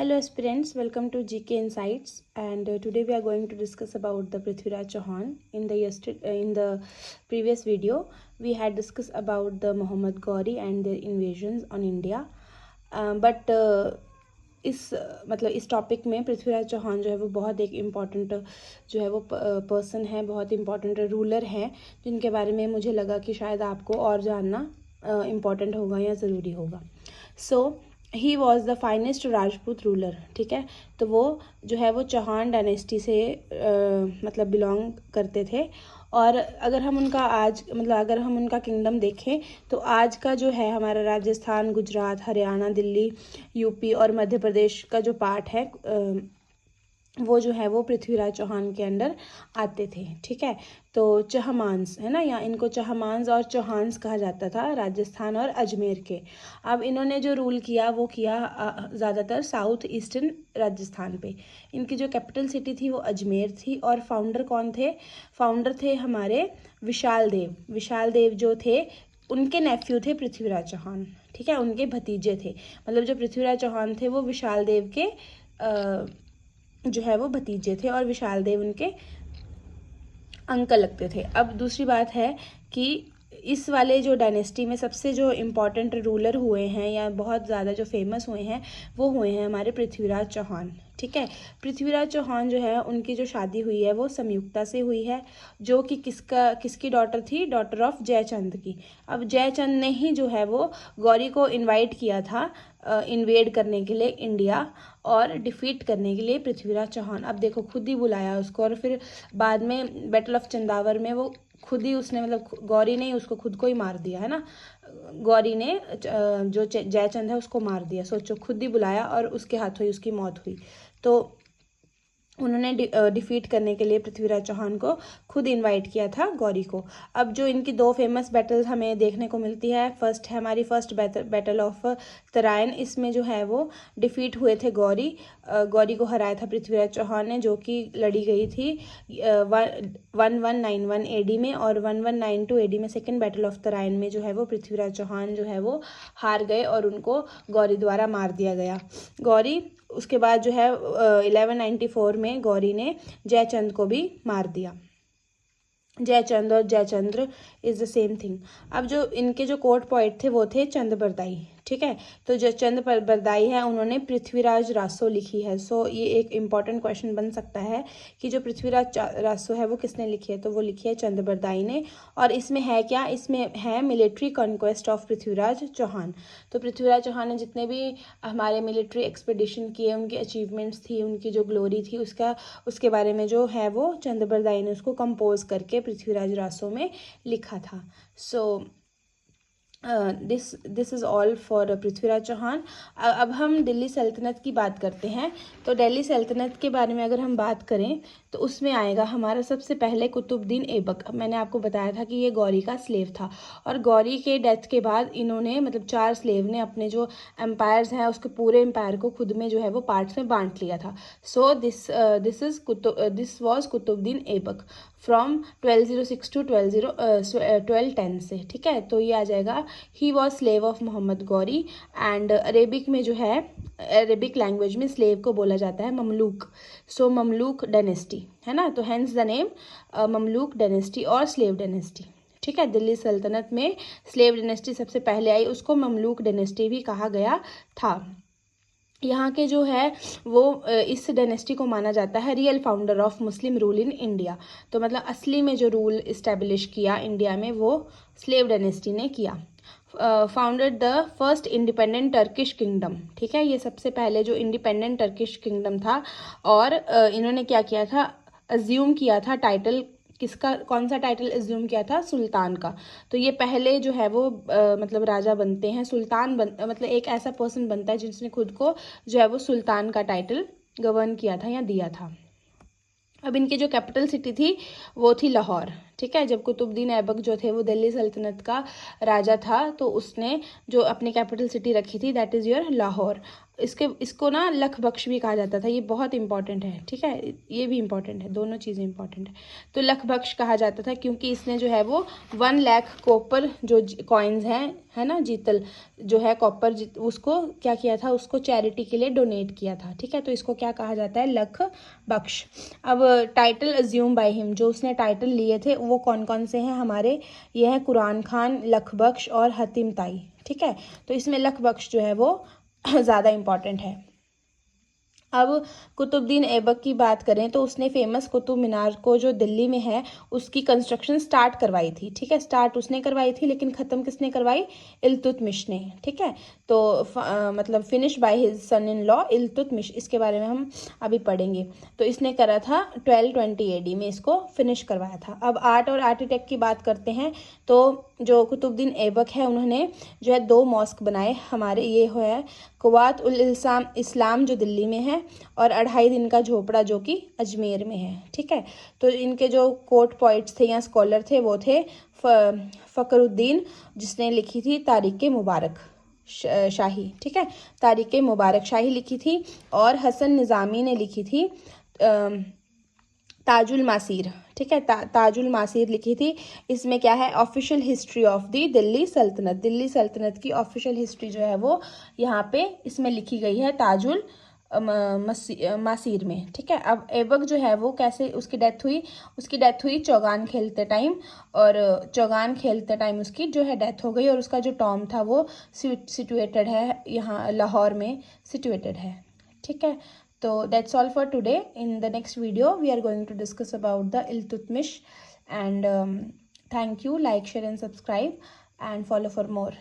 Hello aspirants, welcome to GK Insights, and today we are going to discuss about the Prithviraj Chauhan. In the previous video we had discussed about the Muhammad Ghori and their invasions on India, but इस topic में पृथ्वीराज चौहान जो है वो बहुत एक important जो है वो पर्सन है, बहुत इम्पॉर्टेंट रूलर हैं, जिनके बारे में मुझे लगा कि शायद आपको और जानना इम्पॉर्टेंट होगा या ज़रूरी होगा. He was the finest Rajput ruler. ठीक है, तो वो जो है वो चौहान डायनेस्टी से मतलब बिलोंग करते थे. और अगर हम उनका किंगडम देखें तो आज का जो है हमारा राजस्थान, गुजरात, हरियाणा, दिल्ली, यूपी और मध्य प्रदेश का जो पार्ट है वो जो है वो पृथ्वीराज चौहान के अंडर आते थे. ठीक है, तो चहमांस है ना, या इनको चहमांस और चौहान्स कहा जाता था, राजस्थान और अजमेर के. अब इन्होंने जो रूल किया वो किया ज़्यादातर साउथ ईस्टर्न राजस्थान पे. इनकी जो कैपिटल सिटी थी वो अजमेर थी. और फाउंडर कौन थे? फाउंडर थे हमारे विशाल देव. विशाल देव जो थे उनके नेफ्यू थे पृथ्वीराज चौहान. ठीक है, उनके भतीजे थे. मतलब जो पृथ्वीराज चौहान थे वो विशाल देव के जो है वो भतीजे थे और विशाल देव उनके अंकल लगते थे. अब दूसरी बात है कि इस वाले जो डायनेस्टी में सबसे जो इम्पोर्टेंट रूलर हुए हैं या बहुत ज़्यादा जो फेमस हुए हैं वो हुए हैं हमारे पृथ्वीराज चौहान. ठीक है, पृथ्वीराज चौहान जो है उनकी जो शादी हुई है वो संयुक्ता से हुई है, जो कि किसकी डॉटर थी? डॉटर ऑफ जयचंद की. अब जयचंद ने ही जो है वो गौरी को इनवाइट किया था इन्वेड करने के लिए इंडिया और डिफीट करने के लिए पृथ्वीराज चौहान. अब देखो, खुद ही बुलाया उसको और फिर बाद में बैटल ऑफ चंदावर में वो खुद ही उसने मतलब गौरी ने उसको खुद को ही मार दिया है ना. गौरी ने जो जयचंद है उसको मार दिया. सोचो, खुद ही बुलाया और उसके हाथों ही उसकी मौत हुई. तो उन्होंने डिफीट करने के लिए पृथ्वीराज चौहान को खुद इनवाइट किया था गौरी को. अब जो इनकी दो फेमस बैटल्स हमें देखने को मिलती है, फर्स्ट है हमारी फर्स्ट बैटल ऑफ तराइन. इसमें जो है वो डिफीट हुए थे गौरी को हराया था पृथ्वीराज चौहान ने, जो कि लड़ी गई थी 1191 AD में. और 1192 AD में सेकेंड बैटल ऑफ तराइन में जो है वो पृथ्वीराज चौहान जो है वो हार गए और उनको गौरी द्वारा मार दिया गया. उसके बाद जो है 1194 में गौरी ने जयचंद को भी मार दिया. जयचंद और Jayachandra is the same thing. अब जो इनके जो कोर्ट पोएट थे वो थे चंद बरदाई. ठीक है, तो जो चंद बरदाई है उन्होंने पृथ्वीराज रासो लिखी है. सो ये एक इम्पॉर्टेंट क्वेश्चन बन सकता है कि जो पृथ्वीराज रासो है वो किसने लिखी है? तो वो लिखी है चंद बरदाई ने. और इसमें है क्या? इसमें है military conquest of Prithviraj Chauhan. तो पृथ्वीराज चौहान ने जितने भी हमारे मिलिट्री एक्सपेडिशन किए, उनकी अचीवमेंट्स थी, उनकी जो ग्लोरी थी, उसके बारे में जो है वो चंद बरदाई ने उसको कंपोज करके पृथ्वीराज रासो में लिखा था. So this is all for Prithviraj Chauhan. अब हम दिल्ली सल्तनत की बात करते हैं. तो दिल्ली सल्तनत के बारे में अगर हम बात करें तो उसमें आएगा हमारा सबसे पहले कुतुबुद्दीन ऐबक. अब मैंने आपको बताया था कि ये गौरी का स्लेव था और गौरी के डेथ के बाद इन्होंने मतलब 4 स्लेव ने अपने जो एम्पायर्स हैं उसके पूरे एम्पायर को खुद में जो है वो पार्ट्स में बांट लिया था. So this was Qutbuddin Aibak from 1206 to 1210 से. ठीक है, तो ये आ जाएगा he was slave of Mohammad Ghori. And Arabic में जो है, अरेबिक लैंग्वेज में स्लेव को बोला जाता है ममलूक. सो ममलूक डायनेस्टी है ना, तो hence the name Mamluk dynasty और स्लेव डायनेस्टी. ठीक है, दिल्ली सल्तनत में स्लेव डायनेस्टी सबसे पहले आई, उसको ममलूक डायनेस्टी भी कहा गया था. यहाँ के जो है वो इस डायनेस्टी को माना जाता है real founder of Muslim rule in India. तो मतलब असली में जो रूल इस्टेब्लिश किया इंडिया में वो स्लेव डायनेस्टी ने किया. Founded the first independent Turkish kingdom. ठीक है, ये सबसे पहले जो इंडिपेंडेंट टर्किश किंगडम था. और इन्होंने क्या किया था? अज्यूम किया था टाइटल. किसका? कौन सा टाइटल एज्यूम किया था? सुल्तान का. तो ये पहले जो है वो मतलब राजा बनते हैं, सुल्तान मतलब एक ऐसा पर्सन बनता है जिसने खुद को जो है वो सुल्तान का टाइटल गवर्न किया था या दिया था. अब इनकी जो कैपिटल सिटी थी वो थी लाहौर. ठीक है। जब कुतुबुद्दीन ऐबक जो थे वो दिल्ली सल्तनत का राजा था, तो उसने जो अपनी कैपिटल सिटी रखी थी दैट इज़ योर लाहौर। इसको ना लख बख्श भी कहा जाता था, ये बहुत इंपॉर्टेंट है, ठीक है, ये भी इंपॉर्टेंट है, दोनों चीज़ें इंपॉर्टेंट है। तो लख बख्श कहा जाता था क्योंकि इसने जो है वो 1 लाख कॉपर जो कॉइन्स हैं, है ना, जीतल जो है कॉपर, उसको क्या किया था, उसको चैरिटी के लिए डोनेट किया था, ठीक है। तो इसको क्या कहा जाता है, लख बख्श। अब टाइटल अज्यूम बाय हिम, जो उसने टाइटल लिए थे वो कौन कौन से हैं हमारे, ये है कुरान खान, लख बख्श और हतिम ताई, ठीक है। तो इसमें लख बख्श जो है वो ज़्यादा इम्पॉर्टेंट है। अब कुतुबुद्दीन ऐबक की बात करें तो उसने फेमस कुतुब मीनार को जो दिल्ली में है उसकी कंस्ट्रक्शन स्टार्ट करवाई थी, ठीक है। स्टार्ट उसने करवाई थी लेकिन ख़त्म किसने करवाई, इल्तुतमिश ने, ठीक है। तो मतलब finish by his son in law Iltutmish, इसके बारे में हम अभी पढ़ेंगे। तो इसने करा था 1220 AD में इसको फिनिश करवाया था। अब आर्ट और आर्किटेक्ट की बात करते हैं तो जो कुतुबुद्दीन ऐबक है उन्होंने जो है 2 मॉस्क बनाए हमारे, ये है कुव्वात उल इस्लाम जो दिल्ली में है और 2.5 दिन का झोपड़ा जो कि अजमेर में है, ठीक है। तो इनके जो कोर्ट पोइट्स थे या स्कॉलर थे वो थे फ़खरुद्दीन, जिसने लिखी थी तारीख़ मुबारक शाही, ठीक है, तारीख़ मुबारक शाही लिखी थी, और हसन निज़ामी ने लिखी थी ताजुल मासीर, ठीक है, ताजुल मासीर लिखी थी। इसमें क्या है, official history of the Delhi सल्तनत, दिल्ली सल्तनत की ऑफिशियल हिस्ट्री जो है वो यहाँ पे इसमें लिखी गई है ताजुल मासीर में, ठीक है। अब ऐबक जो है वो कैसे उसकी डेथ हुई चौगान खेलते टाइम, और चौगान खेलते टाइम उसकी जो है डेथ हो गई, और उसका जो टॉम था वो सिचुएटेड है यहाँ लाहौर में सिचुएटेड है, ठीक है। So that's all for today. In the next video, we are going to discuss about the Iltutmish, and thank you. Like, share and subscribe and follow for more.